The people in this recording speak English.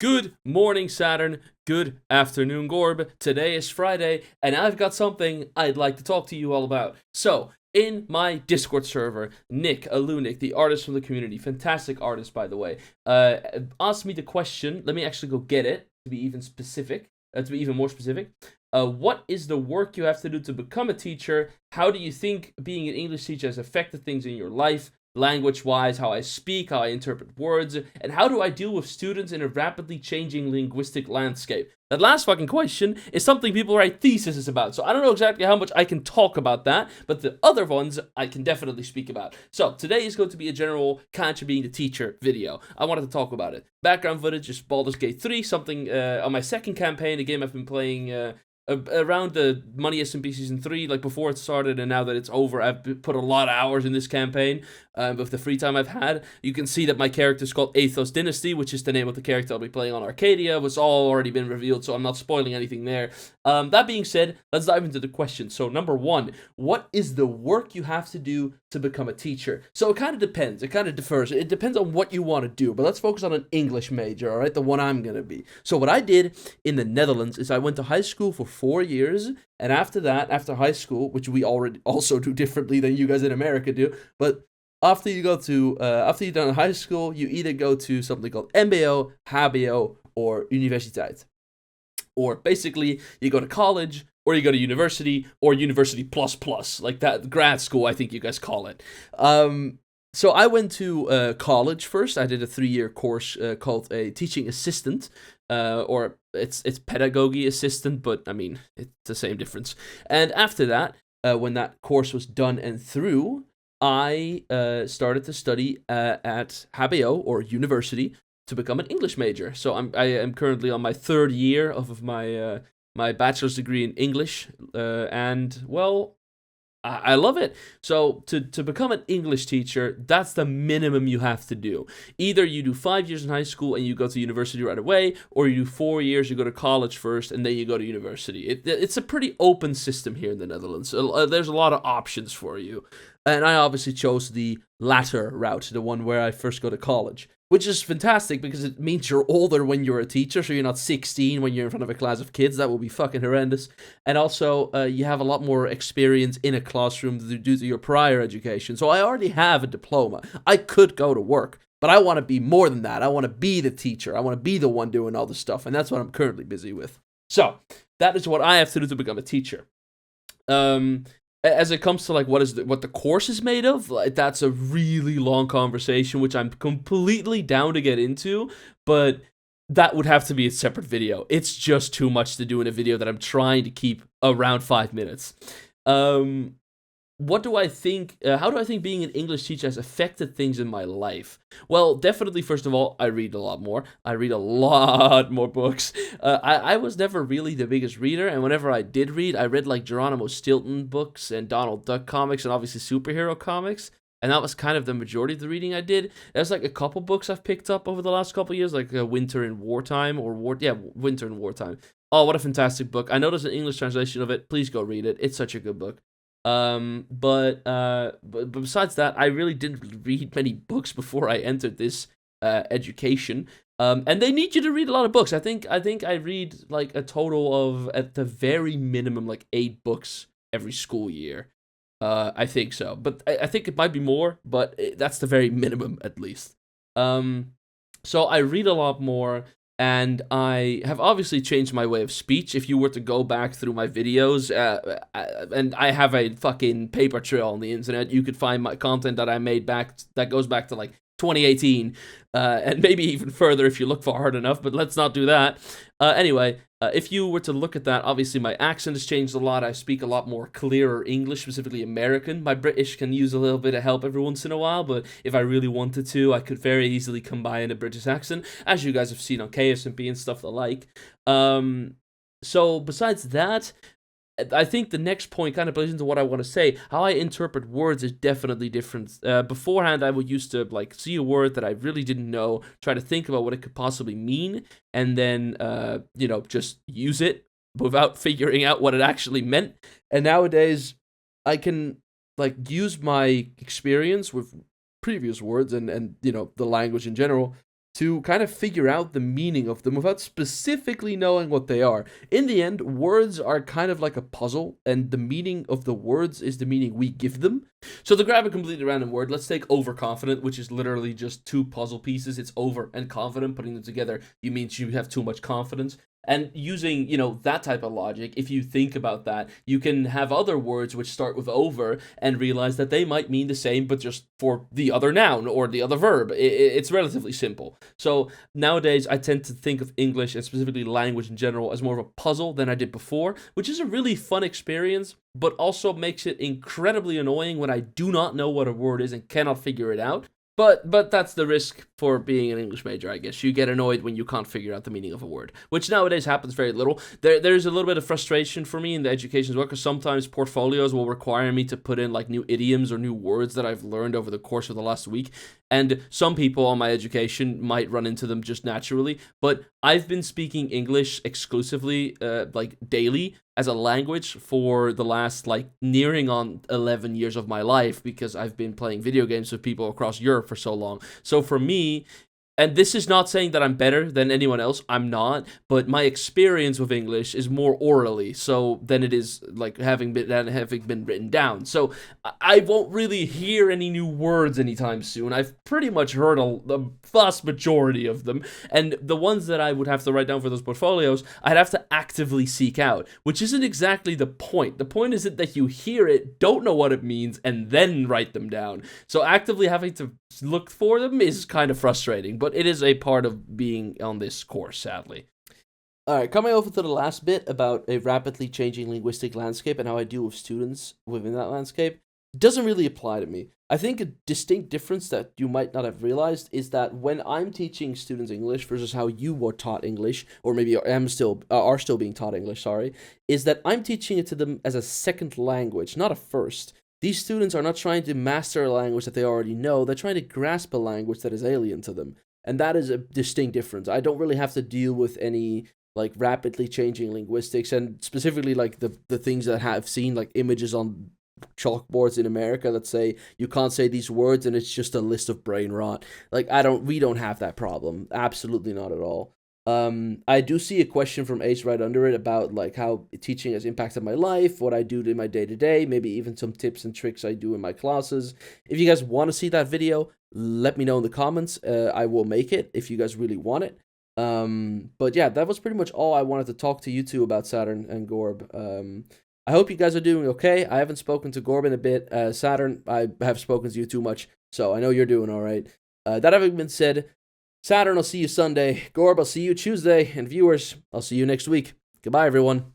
Good morning, Saturn. Good afternoon, Gorb. Today is Friday, and I've got something I'd like to talk to you all about. So, in my Discord server, Nick, Alunik, the artist from the community, fantastic artist, by the way, asked me the question. Let me actually go get it to be even specific. To be even more specific, what is the work you have to do to become a teacher? How do you think being an English teacher has affected things in your life? Language-wise, how I speak, how I interpret words, and how do I deal with students in a rapidly changing linguistic landscape? That last fucking question is something people write theses about, so I don't know exactly how much I can talk about that, but the other ones I can definitely speak about. So today is going to be a general Kancha being the teacher video. I wanted to talk about it. Background footage is Baldur's Gate 3, something on my second campaign, a game I've been playing around the Money SMP Season 3, like before it started, and now that it's over, I've put a lot of hours in this campaign with the free time I've had. You can see that my character is called Athos Dynasty, which is the name of the character I'll be playing on Arcadia. It's all already been revealed, so I'm not spoiling anything there. That being said, let's dive into the question. So, number one, what is the work you have to do to become a teacher? So it kind of depends. It kind of differs. It depends on what you want to do, but let's focus on an English major, all right? The one I'm going to be. So what I did in the Netherlands is I went to high school for 4 years, and after that, after high school, which we already also do differently than you guys in America do, but after you go to, after you're done in high school, you either go to something called MBO, HBO, or Universiteit. Or basically, you go to college, or you go to university, or university plus plus, like that grad school, I think you guys call it. So I went to college first. I did a 3-year course called a teaching assistant, or it's pedagogy assistant, but I mean, it's the same difference. And after that, when that course was done and through, I started to study at HBO, or university, to become an English major. So I am currently on my 3rd year of my my bachelor's degree in English, and well, I love it. So to become an English teacher, that's the minimum you have to do. Either you do 5 years in high school and you go to university right away, or you do 4 years, you go to college first, and then you go to university. It's a pretty open system here in the Netherlands. There's a lot of options for you. And I obviously chose the latter route, the one where I first go to college, which is fantastic because it means you're older when you're a teacher, so you're not 16 when you're in front of a class of kids. That will be fucking horrendous. And also, you have a lot more experience in a classroom due to your prior education. So I already have a diploma. I could go to work, but I want to be more than that. I want to be the teacher. I want to be the one doing all the stuff, and that's what I'm currently busy with. So that is what I have to do to become a teacher. As it comes to like what the course is made of, like, that's a really long conversation, which I'm completely down to get into, but that would have to be a separate video. It's just too much to do in a video that I'm trying to keep around 5 minutes. What do I think? How do I think being an English teacher has affected things in my life? Well, definitely, first of all, I read a lot more. I read a lot more books. I was never really the biggest reader, and whenever I did read, I read like Geronimo Stilton books and Donald Duck comics and obviously superhero comics. And that was kind of the majority of the reading I did. There's like a couple books I've picked up over the last couple years, like Winter in Wartime, or Winter in Wartime. Oh, what a fantastic book. I know there's an English translation of it. Please go read it. It's such a good book. But besides that, I really didn't read many books before I entered this education. And they need you to read a lot of books. I think I read like a total of, at the very minimum, like 8 books every school year. I think so, but I think it might be more, but that's the very minimum at least. So I read a lot more. And I have obviously changed my way of speech. If you were to go back through my videos, and I have a fucking paper trail on the internet, you could find my content that I made that goes back to like 2018, and maybe even further if you look for hard enough, but let's not do that. Anyway, if you were to look at that, obviously my accent has changed a lot. I speak a lot more clearer English, specifically American. My British can use a little bit of help every once in a while, but if I really wanted to, I could very easily combine a British accent, as you guys have seen on KSMP and stuff alike. So besides that, I think the next point kind of plays into what I want to say. How I interpret words is definitely different. Beforehand, I would used to like see a word that I really didn't know, try to think about what it could possibly mean, and then just use it without figuring out what it actually meant. And nowadays, I can like use my experience with previous words and the language in general to kind of figure out the meaning of them without specifically knowing what they are. In the end, words are kind of like a puzzle, and the meaning of the words is the meaning we give them. So to grab a completely random word, let's take overconfident, which is literally just two puzzle pieces. It's over and confident. Putting them together, you means you have too much confidence. And using, that type of logic, if you think about that, you can have other words which start with over and realize that they might mean the same, but just for the other noun or the other verb. It's relatively simple. So nowadays, I tend to think of English and specifically language in general as more of a puzzle than I did before, which is a really fun experience, but also makes it incredibly annoying when I do not know what a word is and cannot figure it out. But that's the risk for being an English major, I guess. You get annoyed when you can't figure out the meaning of a word, which nowadays happens very little. There's a little bit of frustration for me in the education as well, because sometimes portfolios will require me to put in like new idioms or new words that I've learned over the course of the last week. And some people on my education might run into them just naturally, but I've been speaking English exclusively, like daily, as a language for the last, like, nearing on 11 years of my life, because I've been playing video games with people across Europe for so long. So for me, and this is not saying that I'm better than anyone else, I'm not, but my experience with English is more orally, so than it is like having been written down. So I won't really hear any new words anytime soon. I've pretty much heard the vast majority of them, and the ones that I would have to write down for those portfolios, I'd have to actively seek out, which isn't exactly the point. The point isn't that you hear it, don't know what it means, and then write them down. So actively having to look for them is kind of frustrating, but it is a part of being on this course, sadly. Alright, coming over to the last bit about a rapidly changing linguistic landscape and how I deal with students within that landscape, doesn't really apply to me. I think a distinct difference that you might not have realized is that when I'm teaching students English versus how you were taught English, or maybe are still being taught English, is that I'm teaching it to them as a second language, not a first. These students are not trying to master a language that they already know, they're trying to grasp a language that is alien to them. And that is a distinct difference. I don't really have to deal with any like rapidly changing linguistics, and specifically like the things that I've seen, like images on chalkboards in America that say you can't say these words and it's just a list of brain rot. Like we don't have that problem. Absolutely not at all. I do see a question from Ace right under it about like how teaching has impacted my life, what I do in my day-to-day, maybe even some tips and tricks I do in my classes. If you guys want to see that video, let me know in the comments. I will make it if you guys really want it. But yeah, that was pretty much all I wanted to talk to you two about, Saturn and Gorb. I hope you guys are doing okay. I haven't spoken to Gorb in a bit. Saturn, I have spoken to you too much, so I know you're doing all right. That having been said, Saturn, I'll see you Sunday. Gorb, I'll see you Tuesday. And viewers, I'll see you next week. Goodbye, everyone.